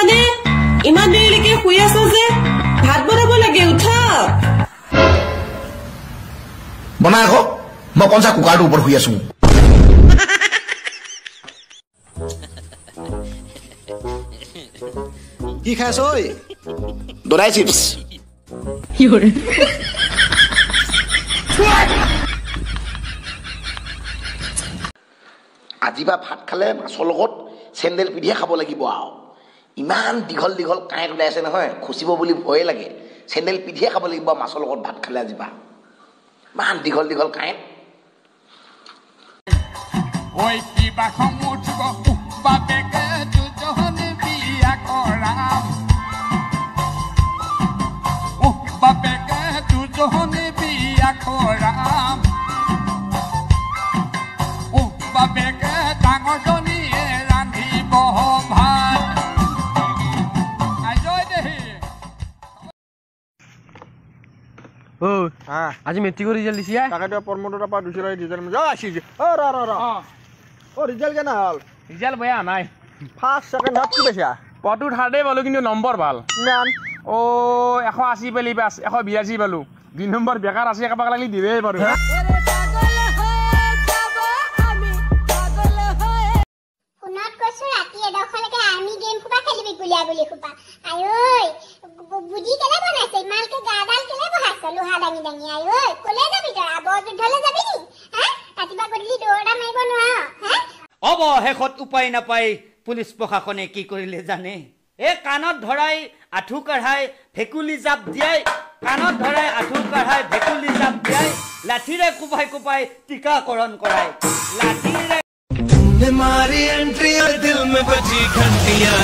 নে ইমান দেৰিলৈকে শুই আছ যে ভাত বনাব লাগে উঠা বনাই আকৌ মই কনচা কুকাৰটোৰ ওপৰত শুই আছো কি খাইছ ঐ দৰাই চিপছ আজি বা ভাত খালে মাছৰ লগত চেণ্ডেল পিন্ধিয়ে খাব লাগিব আৰু ইমান দীঘল দীঘল কাঁইট ওলাই আছে নহয় খুচিব বুলি ভয়ে লাগে চেণ্ডেল পিন্ধিয়ে খাব লাগিব মাছৰ লগত ভাত খালে আজি বা ইমান দীঘল দীঘল কাঁইট ঐ কিবা সমুঠিব বাপেকে দুজনী বিয়া কৰাম বাপেকে দুজনী বিয়া কৰাম বাপেকে ডাঙৰজনীয়ে ৰান্ধিব ভাত আজি মেট্ৰিকৰ ৰিজাল্ট দিছে তাকে প্ৰমোদৰ পৰা 200 ৰিজাল্ট আসি ৰিজাল্ট কেনে হ'ল ৰিজাল্ট বেয়া নাই ফাৰ্ষ্ট সেকেন্ড হাফ কি পাইছা পটো থাৰ্ডে পালো কিন্তু নম্বৰ ভাল ইমান 180 পালি পাস 182 পালো 2 নম্বৰ বেকাৰ আছে কাবাক লাগি দিবেই পাৰো শুনাত কৈছো ৰাতি এডখৰলৈকে আৰ্মি গেম খুবা খেলিবি গুলিয়াগুলি খুবা আয়ৈ বুজি কেলে বনাইছে ইমানকে গাডাল কেলে বহাইছ লোহা দাঙি দাঙি আয়ৈ কলে যাবি তই আবৰ যুদ্ধলৈ যাবি নি ৰাতিপুৱা গধূলি দৌৰা মাৰিব নোৱাৰ অৱশেষত উপায় নাপাই পুলিচ প্ৰশাসনে কি কৰিলে জানে এই কাণত ধৰাই আঁঠু কাঢ়াই ভেকুলি জাপ দিয়াই কাণত ধৰাই আঁঠু কাঢ়াই ভেকুলি জাপ দিয়াই লাঠিৰে কোপাই কোপাই টিকাকৰণ কৰাই লাঠিৰে मारी एंट्री और दिल में बजी घंटियां